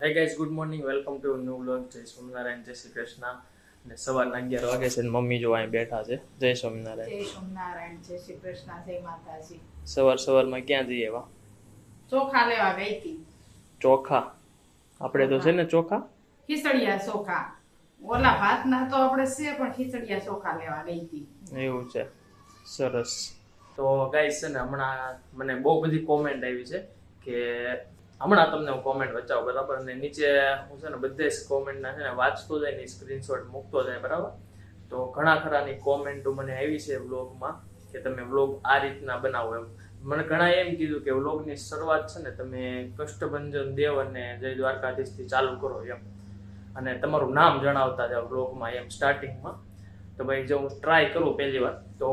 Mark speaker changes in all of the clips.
Speaker 1: Hi guys, good morning, welcome to new vlog. જય સ્વામિનારાયણ, જય શ્રી કૃષ્ણ. અને સવારના 11 વાગે છે ને મમ્મી જો અહીં બેઠા છે. જય સ્વામિનારાયણ.
Speaker 2: જય સ્વામિનારાયણ, જય શ્રી કૃષ્ણ, જય માતાજી.
Speaker 1: સવારમાં ક્યાં જઈએ? એવા
Speaker 2: ચોખા લેવા ગઈ હતી.
Speaker 1: ચોખા? આપણે તો છે ને ચોખા,
Speaker 2: ખીચડિયા ચોખા. ઓલા ભાતના તો આપણે છે, પણ ખીચડિયા ચોખા લેવા ગઈ હતી.
Speaker 1: એવું છે, સરસ. તો ગાઈઝ છે ને હમણાં મને બહુ બધી કોમેન્ટ આવી છે કે હમણાં તમને હું કોમેન્ટ બચાવું, બરાબર? અને નીચે હું છે ને બધે જ કોમેન્ટના છે ને વાંચતો જાય ને સ્ક્રીનશોટ મૂકતો જાય, બરાબર? તો ઘણા ખરાની કોમેન્ટો મને આવી છે વ્લોગમાં કે તમે વ્લોગ આ રીતના બનાવો એમ. મને ઘણા એમ કીધું કે વ્લોગની શરૂઆત છે ને તમે કષ્ટભંજન દેવ અને જય દ્વારકાધીશથી ચાલુ કરો એમ, અને તમારું નામ જણાવતા જાવ વ્લોગમાં એમ સ્ટાર્ટિંગમાં. તો ભાઈ જો હું ટ્રાય કરું પહેલી વાર, તો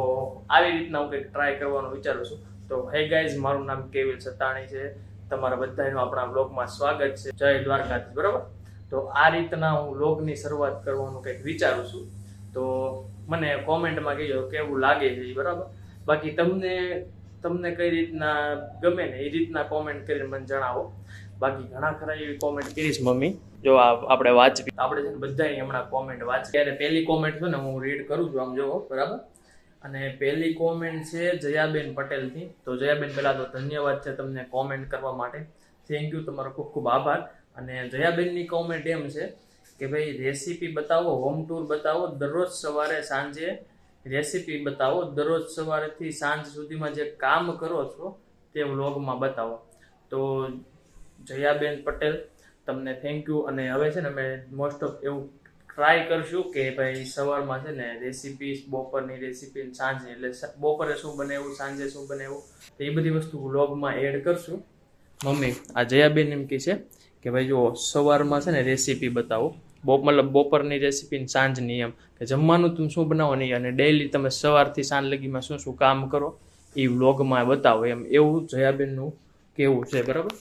Speaker 1: આવી રીતના હું કંઈક ટ્રાય કરવાનું વિચારું છું. તો હે ગાઈઝ, મારું નામ કેવિલ સતાણી છે. તમારા બધાનું આપણા વ્લોગમાં સ્વાગત છે. જય દ્વારકાધીશ, બરાબર? તો આ રીતના હું વ્લોગની શરૂઆત કરવાનું કંઈક વિચારું છું. તો મને કોમેન્ટમાં કહેજો કેવું લાગે છે, બરાબર? બાકી તમને કઈ રીતના ગમે ને એ રીતના કોમેન્ટ કરીને મને જણાવો. બાકી ઘણા ખરા એવી કોમેન્ટ કરીશ મમ્મી, જો આપણે વાંચવી, આપણે છે ને બધાની હમણાં કોમેન્ટ વાંચી. ત્યારે પહેલી કોમેન્ટ છે ને હું રીડ કરું છું, આમ જોવો, બરાબર? અને પહેલી કોમેન્ટ છે જયાબેન પટેલથી. તો જયાબેન, પહેલાં તો ધન્યવાદ છે તમને કોમેન્ટ કરવા માટે, થેન્ક યુ, તમારો ખૂબ ખૂબ આભાર. અને જયાબેનની કોમેન્ટ એમ છે કે ભાઈ રેસીપી બતાવો, હોમ ટૂર બતાવો, દરરોજ સવારે સાંજે રેસીપી બતાવો, દરરોજ સવારેથી સાંજ સુધીમાં જે કામ કરો છો તે વ્લોગમાં બતાવો. તો જયાબેન પટેલ, તમને થેન્ક યુ. અને હવે છે ને અમે મોસ્ટ ઓફ એવું ટ્રાય કરશું કે ભાઈ સવારમાં છે ને રેસીપી, બપોરની રેસીપી, સાંજની, એટલે બપોરે શું બનાવ્યું, સાંજે શું બનાવ્યું, તો એ બધી વસ્તુ વ્લોગમાં એડ કરશું. મમ્મી, આ જયાબેન એમ કહે છે કે ભાઈ જો સવારમાં છે ને રેસીપી બતાવો, મતલબ બપોરની રેસીપી ને સાંજની, એમ કે જમવાનું તમે શું બનાવો નહીં, અને ડેઈલી તમે સવારથી સાંજ લગીમાં શું શું કામ કરો એ વ્લોગમાં બતાવો એમ, એવું જયાબેનનું કહેવું છે, બરાબર?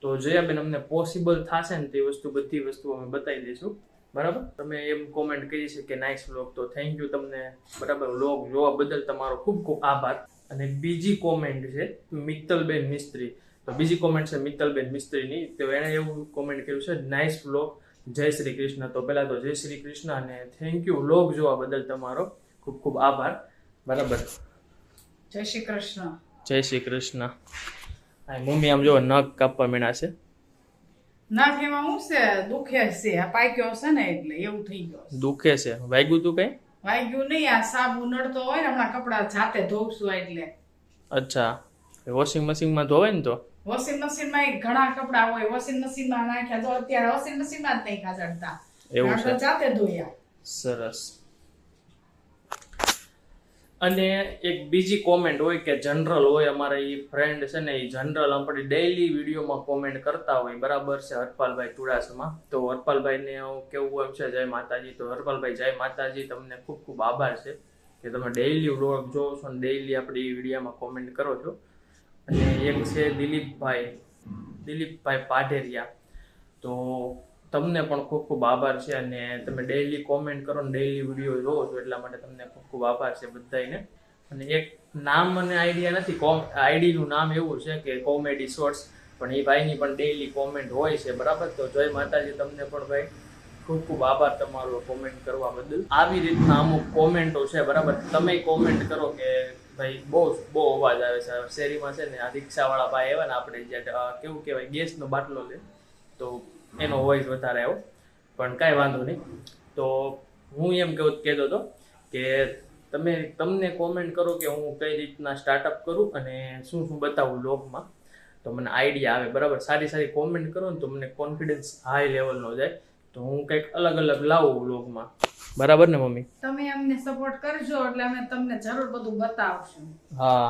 Speaker 1: તો જયાબેન, અમને પોસિબલ થશે ને તે બધી વસ્તુ અમે બતાવી દઈશું, બરાબર? તમે એમ કોમેન્ટ કરી છે કે નાઇસ વ્લોગ, તો થેન્ક યુ તમને, બરાબર? વ્લોગ જોવા બદલ તમારો ખૂબ ખૂબ આભાર. અને બીજી કોમેન્ટ છે મિત્તલબેન મિસ્ત્રી. તો બીજી કોમેન્ટ છે મિત્તલબેન મિસ્ત્રીની. તો એણે એવું કોમેન્ટ કર્યું છે, નાઇસ વ્લોગ, જય શ્રી કૃષ્ણ. તો પહેલાં તો જય શ્રી કૃષ્ણ અને થેન્ક યુ વ્લોગ જોવા બદલ તમારો ખૂબ ખૂબ આભાર, બરાબર?
Speaker 2: જય શ્રી કૃષ્ણ.
Speaker 1: જય શ્રી કૃષ્ણ. હા, મમ્મી આમ જો નખ કાપવા મીણા છે.
Speaker 2: ના એમાં હું છે, દુખે છે, આ પાક્યો છે ને એટલે એવું થઈ ગયો.
Speaker 1: દુખે છે? વાગ્યું તું કઈ?
Speaker 2: વાગ્યું નહીં, આ સાબુ નડતો હોય ને, હમણાં કપડા જાતે ધોવશું એટલે.
Speaker 1: અચ્છા, વોશિંગ મશીનમાં ધોવાય ને? તો
Speaker 2: વોશિંગ મશીનમાં ઘણા કપડા હોય, વોશિંગ મશીનમાં નાખ્યા તો અત્યારે વોશિંગ મશીનમાં જ નહીં ખાસડતા,
Speaker 1: એવું છે?
Speaker 2: જાતે ધોયા.
Speaker 1: સરસ. અને એક બીજી કોમેન્ટ હોય કે જનરલ હોય, અમારા એ ફ્રેન્ડ છે ને એ જનરલ આપણી ડેઈલી વિડીયોમાં કોમેન્ટ કરતા હોય, બરાબર છે? હરપાલભાઈ ચુડાસમા. તો હરપાલભાઈને કેવું એમ છે જય માતાજી. તો હરપાલભાઈ, જય માતાજી, તમને ખૂબ ખૂબ આભાર છે કે તમે ડેઈલી વ્લોગ જોવો છો અને ડેઈલી આપણી વિડીયોમાં કોમેન્ટ કરો છો. અને એક છે દિલીપભાઈ પાઢેરિયા. તો તમને પણ ખૂબ ખૂબ આભાર છે. અને તમે ડેઈલી કોમેન્ટ કરો ને ડેઈલી વિડીયો જોવો છો, એટલા માટે તમને ખૂબ ખૂબ આભાર છે બધાને. અને એક નામ મને આઈડિયા નથી, આઈડીનું નામ એવું છે કે કોમેડી શોર્ટ્સ, પણ એ ભાઈની પણ ડેઈલી કોમેન્ટ હોય છે, બરાબર? તો જય માતાજી, તમને પણ ભાઈ ખૂબ ખૂબ આભાર તમારો કોમેન્ટ કરવા બદલ. આવી રીતના અમુક કોમેન્ટો છે, બરાબર? તમે કોમેન્ટ કરો કે ભાઈ બહુ અવાજ આવે છે શેરીમાં, છે ને આ રિક્ષાવાળા ભાઈ આવ્યા ને, આપણે જે કેવું કહેવાય ગેસનો બાટલો લે, તો એનો વોઇસ વધારે આવ્યો, પણ કાંઈ વાંધો નહીં. તો હું એમ કહેતો હતો કે તમને કોમેન્ટ કરો કે હું કઈ રીતના સ્ટાર્ટઅપ કરું અને શું શું બતાવું વ્લોગમાં, તો મને આઈડિયા આવે, બરાબર? સારી કોમેન્ટ કરો ને તો મને કોન્ફિડન્સ હાઈ લેવલનો જાય, તો હું કંઈક અલગ લાવું વ્લોગમાં, બરાબર ને મમ્મી?
Speaker 2: તમે અમને સપોર્ટ કરજો એટલે અમે તમને જરૂર બધું બતાવશું. હા,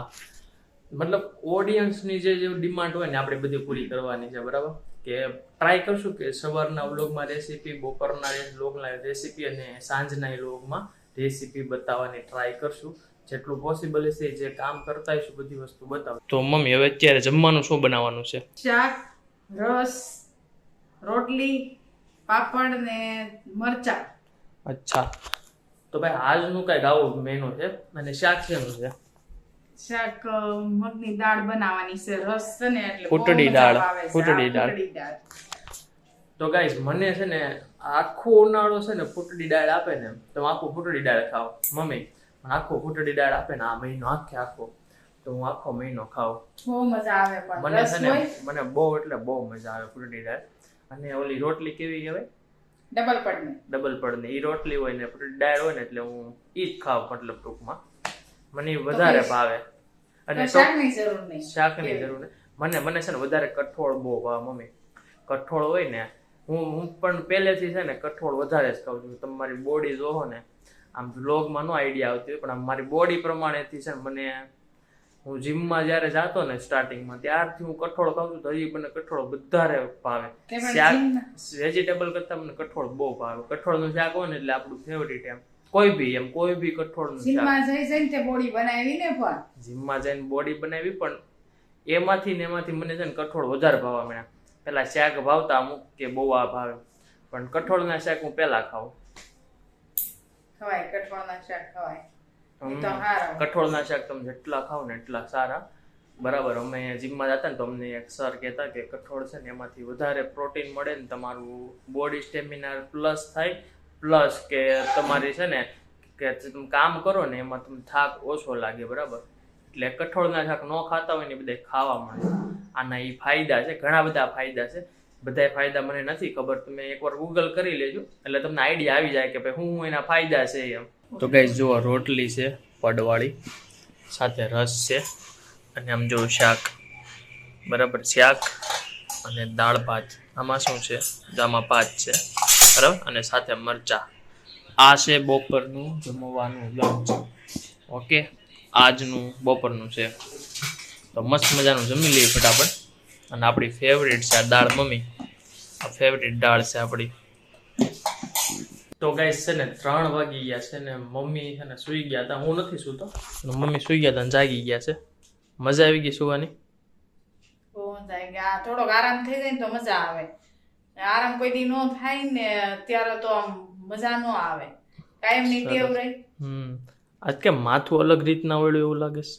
Speaker 1: મતલબ ઓડિયન્સની જે ડિમાન્ડ હોય ને આપણે બધી પૂરી કરવાની છે, બરાબર? કે ટ્રાય કરશું કે સવારના વ્લોગમાં રેસીપી, બપોરના વ્લોગમાં રેસીપી અને સાંજના વ્લોગમાં રેસીપી બતાવવાની ટ્રાય કરશું. જેટલું પોસિબલ હશે જે કામ કરતા હશું બધી વસ્તુ બતાવ. તો મમ્મી, હવે અત્યારે જમવાનું શું બનાવવાનું છે?
Speaker 2: શાક, રસ, રોટલી, પાપડ ને મરચા.
Speaker 1: અચ્છા, તો ભાઈ આજનું કઈક આવું મેનુ છે. અને શાક શેનું છે?
Speaker 2: શાક મગની દાળ બનાવવાની છે, રસ છે ને એટલે
Speaker 1: ફૂટડી દાળ. તો ગાઈસ મને છે ને આખો ઉનાળો છે ને ફૂટડી દાળ આપે ને તો હું આખું ફૂટડી દાળ ખાવ મમ્મી, આખો ફૂટડી દાળ આપે ને આ મહિનો આખો તો હું આખો મહિનો ખાવ.
Speaker 2: બહુ મજા આવે. પણ
Speaker 1: મને
Speaker 2: રસ
Speaker 1: છે ને
Speaker 2: હોય
Speaker 1: મને બહુ એટલે બહુ મજા આવે ફૂટડી દાળ. અને ઓલી રોટલી કેવી કહેવાય
Speaker 2: ડબલ
Speaker 1: પડને ઈ રોટલી હોય ને ફૂટડી દાળ હોય ને એટલે હું ઈ જ ખાવ. મતલબ ટૂંકમાં મને ઈ વધારે ભાવે. અને
Speaker 2: શાકની જરૂર નહીં.
Speaker 1: શાકની જરૂર નહીં. મને છે ને વધારે કઠોળ બહુ ભાવે મમ્મી. કઠોળ હોય ને હું પણ પહેલેથી છે ને કઠોળ વધારે જ ખાઉં છું. તમારી બોડી જોવો ને આમ વ્લોગમાં નો આઈડિયા આવતી હોય પણ આમ મારી બોડી પ્રમાણેથી છે ને મને હું જીમમાં જ્યારે જાતો ને સ્ટાર્ટિંગમાં ત્યારથી હું કઠોળ ખાઉં છું તો હજી મને કઠોળ વધારે ભાવે. શાક વેજીટેબલ કરતા મને કઠોળ બહુ ભાવે. કઠોળનું શાક હોય ને એટલે આપણું ફેવરિટ એમ કોઈ બી કઠોળનું શાક.
Speaker 2: જીમમાં જઈને તે બોડી બનાવી ને પણ
Speaker 1: જીમમાં જઈને બોડી બનાવી પણ એમાંથી મને છે ને કઠોળ વધારે ભાવવા મળ્યા. પેલા શાક ભાવતા અમુક કે બહુ આ ભાવે પણ કઠોળના શાક હું પેલા ખાઉં.
Speaker 2: ખવાય કઠોળના શાક ખવાય.
Speaker 1: કઠોળના શાક તમે જેટલા ખાવ ને એટલા સારા. બરાબર. અમે જીમમાં જતા ને તો અમને એક સર કહેતા કે કઠોળ છે ને એમાંથી વધારે પ્રોટીન મળે ને તમારું બોડી સ્ટેમિના પ્લસ થાય પ્લસ કે તમારી છે ને કે તમે કામ કરો ને એમાં તમને થાક ઓછો લાગે. બરાબર. એટલે કઠોળના શાક ન ખાતા હોય ને બધા ખાવા મળે. આના એ ફાયદા છે, ઘણા બધા ફાયદા છે. બધા ફાયદા મને નથી ખબર, તમે એકવાર ગૂગલ કરી લેજો એટલે તમને આઈડિયા આવી જાય કે ભાઈ હું એના ફાયદા છે એમ. તો ગાઈસ જુઓ રોટલી છે પડવાળી, સાથે રસ છે અને આમ જો શાક. બરાબર. શાક અને દાળ ભાત. આમાં શું છે? આમાં ભાત છે બરાબર અને સાથે મરચા. આ છે બપોરનું જમવાનું લંચ. ઓકે, આજનું બપોરનું છે. તો મસ્ત મજાનું જમી લઈએ ફટાફટ. અને આપણી ફેવરિટ છે આ દાળ મમ્મી. આ ફેવરિટ દાળ છે આપણી. તો ગાઈસ છે ને 3 વાગી ગયા છે ને મમ્મી છે ને સૂઈ ગયા હતા. હું નથી સૂતો, મમ્મી સૂઈ ગયા હતા અને જાગી ગયા છે. મજા આવી ગઈ સુવાની?
Speaker 2: થોડોક આરામ થઈ જાય ને તો મજા આવે. આરામ કોઈ દી નો થાય ને ત્યારે તો આમ મજા નો આવે. કાયમ ની ટેવ રહી.
Speaker 1: આજ કેમ માથું અલગ રીતના વળ્યું એવું લાગે છે?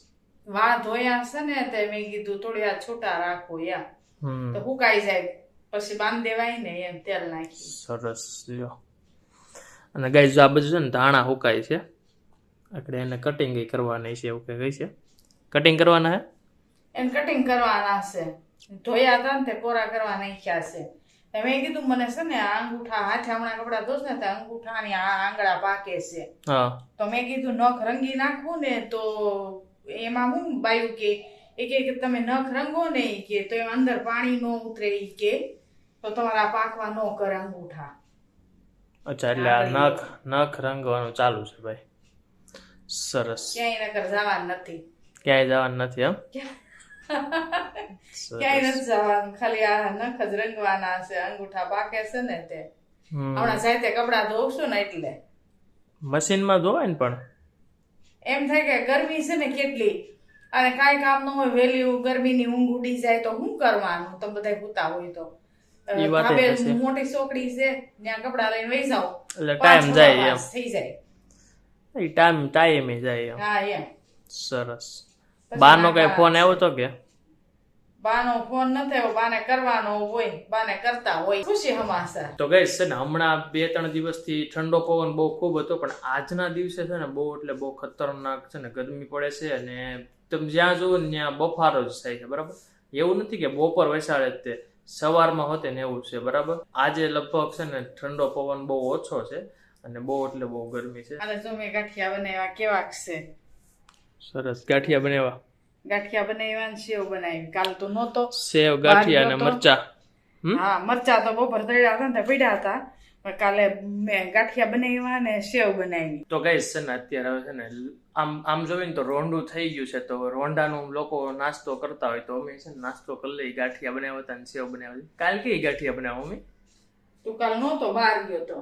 Speaker 2: વાળ ધોયા છે ને તે મેં કીધું થોડી આ છૂટા રાખો યા તો હુકાઈ જાય પછી બાંધ દેવાય ને એમ તેલ નાખી.
Speaker 1: સરસ. લ્યો. અને ગાઈસ આ બધું છે ને ધાણા હુકાય છે. આપણે એને કટિંગ કરવાની છે એવું કઈ છે. કટિંગ કરવાના હે?
Speaker 2: એમ કટિંગ કરવાના છે. ધોયા હતા ને તે કોરા કરવા નાખ્યા છે. મેં કીધું મને છે ને અંગૂઠા હાથે હમણાં કપડા ધોસ ને તો અંગૂઠાની આંગળા પાકે છે. તો મેં કીધું નખ રંગી નાખવું ને તો એમાં હું બાયું કે એ તમે નખ રંગો ને કે તો એમાં અંદર પાણી નો ઉતરે કે તો તમારા પાકવા નો કરે અંગૂઠા.
Speaker 1: અચ્છા, એટલે આ નખ રંગવાનું ચાલુ છે ભાઈ. સરસ.
Speaker 2: ક્યાંય નકર જવાનું નથી.
Speaker 1: ક્યાંય જવાનું નથી એમ?
Speaker 2: ક્યાંય નથી જવાનું, ખાલી આ નખ જ રંગવાના છે. અંગૂઠા પાકે છે ને તે હમણાં સાથે કપડા ધોવશું ને એટલે
Speaker 1: મશીનમાં ધોવાય ને. પણ
Speaker 2: એમ થાય કે ગરમી છે ને કેટલી અને કાંઈ કામ ન હોય, વહેલી ગરમીની ઊંઘ ઉડી જાય તો શું કરવાનું? તો બધા ભૂતા હોય તો મોટી ચોકડી છે ત્યાં કપડા લઈને વહી જાવ
Speaker 1: એટલે ટાઈમ જાય એમ
Speaker 2: થઈ જાય.
Speaker 1: ટાઈમ જાય એમ.
Speaker 2: હા એમ.
Speaker 1: સરસ. બાનો કઈ ફોન આવ્યો તો કે?
Speaker 2: બાનો ફોન નથી આવ્યો. બાને કરવાનો હોય, બાને કરતા હોય. ખુશી સમાચાર.
Speaker 1: તો ગાઈસ છે ને હમણાં 2-3 દિવસથી ઠંડો પવન બહુ ખૂબ હતો પણ આજના દિવસે છે ને બહુ એટલે બહુ ખતરનાક છે ને ગરમી પડે છે. અને તમે જ્યાં જુઓ ને ત્યાં બફારો જ થાય છે. બરાબર. એવું નથી કે બપોર વસાડે જ તે સવારમાં હોતે ને એવું છે. બરાબર. આજે લગભગ છે ને ઠંડો પવન બહુ ઓછો છે અને બહુ એટલે બહુ ગરમી છે.
Speaker 2: અને જો મેં ગાંઠિયા બનાવ્યા કેવા છે.
Speaker 1: સરસ. ગાંઠિયા બનાવ્યા?
Speaker 2: ગાંઠિયા બનાવ્યા ને સેવ બનાવી. કાલ તો નહોતો
Speaker 1: સેવ, ગાંઠિયા અને મરચા.
Speaker 2: હા, મરચા તો બપોર તળ્યા હતા ને પડ્યા હતા પણ કાલે મેં ગાંઠિયા બનાવ્યા ને સેવ બનાવી.
Speaker 1: તો ગાઈસ છે ને અત્યારે હવે છે ને આમ જોઈને તો રોંઢું થઈ ગયું છે તો રોંઢાનું લોકો નાસ્તો કરતા હોય તો અમે છે ને નાસ્તો કરી લઈ. ગાંઠિયા બનાવ્યા હતા ને સેવ બનાવી. કાલ કઈ ગાંઠિયા બનાવ્યા મમ્મી?
Speaker 2: તું કાલ નહોતો, બહાર ગયો તો.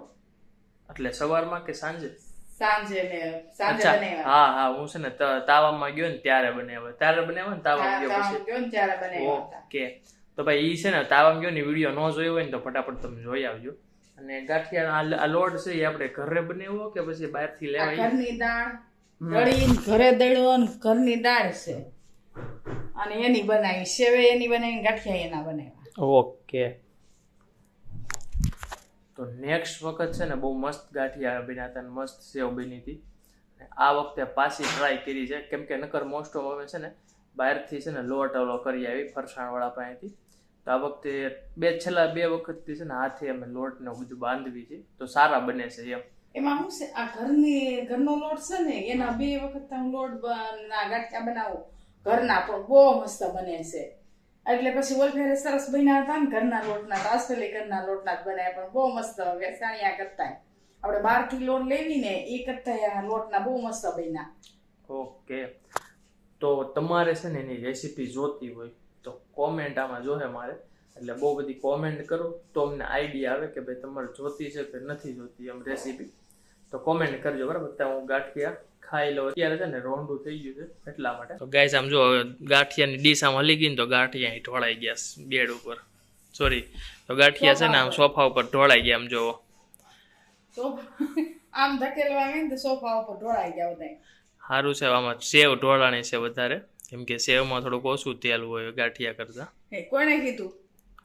Speaker 1: એટલે સવારમાં કે સાંજે?
Speaker 2: સાંજે બનાવ્યા.
Speaker 1: હા, હું છે ને તાવામાં ગયો ને ત્યારે બનાવ્યા ને તાવામાં ગયો પછી. ઓકે. તો ભાઈ ઈ છે ને તાવામાં ગયો ને વિડીયો ન જોયો હોય ને તો ફટાફટ તમે જોઈ આવજો. અને ગાંઠિયા આ લોટ છે એ આપણે ઘરે બનાવ્યો કે પછી બહારથી લેવાય?
Speaker 2: ઘરની દાળ દળીને ઘરે દળ્યો ને ઘરની દાળ છે અને એની બનાવી. સેવે એની બનાવી, ગાંઠિયા એના બનાવ્યા.
Speaker 1: ઓકે. તો નેક્સ્ટ વખત છે ને બહુ મસ્ત ગાંઠિયા બન્યા હતા, મસ્ત સેવ બની હતી. આ વખતે પાછી ટ્રાય કરી છે, કેમ કે નકર મોસ્ટ ઓફ અમે છે ને બહારથી છે ને લોટ ઓલો કરી આવી ફરસાણવાળા પાસેથી. તો આ વખતે છેલ્લા 2 વખતથી છે ને હાથે અમે લોટને બધું બાંધવી છે, તો સારા બને છે એમ.
Speaker 2: એમાં શું છે, આ ઘરનો લોટ છે ને એના 2 વખત હું લોટ ના ગાંઠિયા બનાવું ઘરના, પણ બહુ મસ્ત બને છે. એટલે પછી ઓલફેરે સરસ બન્યા હતા ને ઘરના લોટના, તાસપેલી ઘરના લોટના જ બનાવ્યા, પણ બહુ મસ્ત વેસાણિયા કરતા. આપણે 12થી લોટ લેવી ને એ કરતા લોટના બહુ મસ્ત બન્યા.
Speaker 1: ઓકે, તો તમારે છે ને એની રેસીપી જોતી હોય તો કોમેન્ટ આમાં જોહે મારે, એટલે બહુ બધી કોમેન્ટ કરો તો અમને આઈડિયા આવે કે ભાઈ તમારે જોતી છે કે નથી જોતી એમ રેસીપી. તો કોમેન્ટ કરજો બરાબર. ત્યાં હું ગાંઠિયા ખાઈ લઉં. અત્યારે છે ને રોંઢું થઈ ગયું છે એટલા માટે. તો ગાઈસ આમ જો ગાંઠિયાની ડીશ આમ હલી ગઈ ને તો ગાંઠિયા અહીં ઢોળાઈ ગયા બેડ ઉપર, સોરી, તો ગાંઠિયા છે ને આમ સોફા ઉપર ઢોળાઈ ગયા. આમ જોવો,
Speaker 2: આમ ધકેલવા ગઈ તો સોફા ઉપર ઢોળાઈ ગયા બધા.
Speaker 1: સારું છે આમાં સેવ ઢોળાણી છે વધારે, કેમ કે સેવમાં થોડુંક ઓછું તેલ હોય ગાંઠિયા કરતા.
Speaker 2: કોણે કીધું?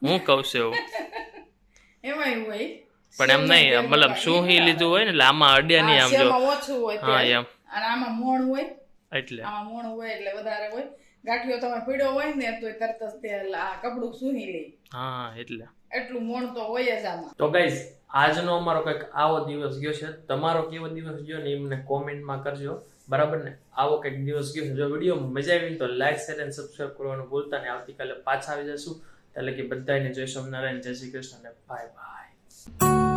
Speaker 1: હું કહું છું
Speaker 2: એમાં એવું હોય
Speaker 1: પણ એમ નહીં, મતલબ શું હી લીધું હોય ને એટલે આમાં અડ્યા નહીં. આમ જો
Speaker 2: ઓછું હોય
Speaker 1: હા એમ,
Speaker 2: અને આમાં મોણ હોય,
Speaker 1: એટલે
Speaker 2: આમાં મોણ હોય એટલે વધારે હોય. ગાંઠિયો તમે પીડ્યો હોય ને તો તરત જ તેલ આ કપડું સૂહી લે.
Speaker 1: હા એટલે
Speaker 2: એટલું મોણ તો હોય જ આમાં.
Speaker 1: તો ગાઈસ આજનો અમારો કંઈક આવો દિવસ ગયો છે. તમારો કેવો દિવસ ગયો ને એ મને કોમેન્ટમાં કરજો, બરાબર ને? આવો કંઈક દિવસ ગયો છે. જો વિડીયો મજા આવી તો લાઈક, શેર અને સબસ્ક્રાઈબ કરવાનું ભૂલતા નહીં. આવતીકાલે પાછા આવી જશું, એટલે કે બધાને જય સ્વામિનારાયણ, જય શ્રી કૃષ્ણ અને બાય બાય.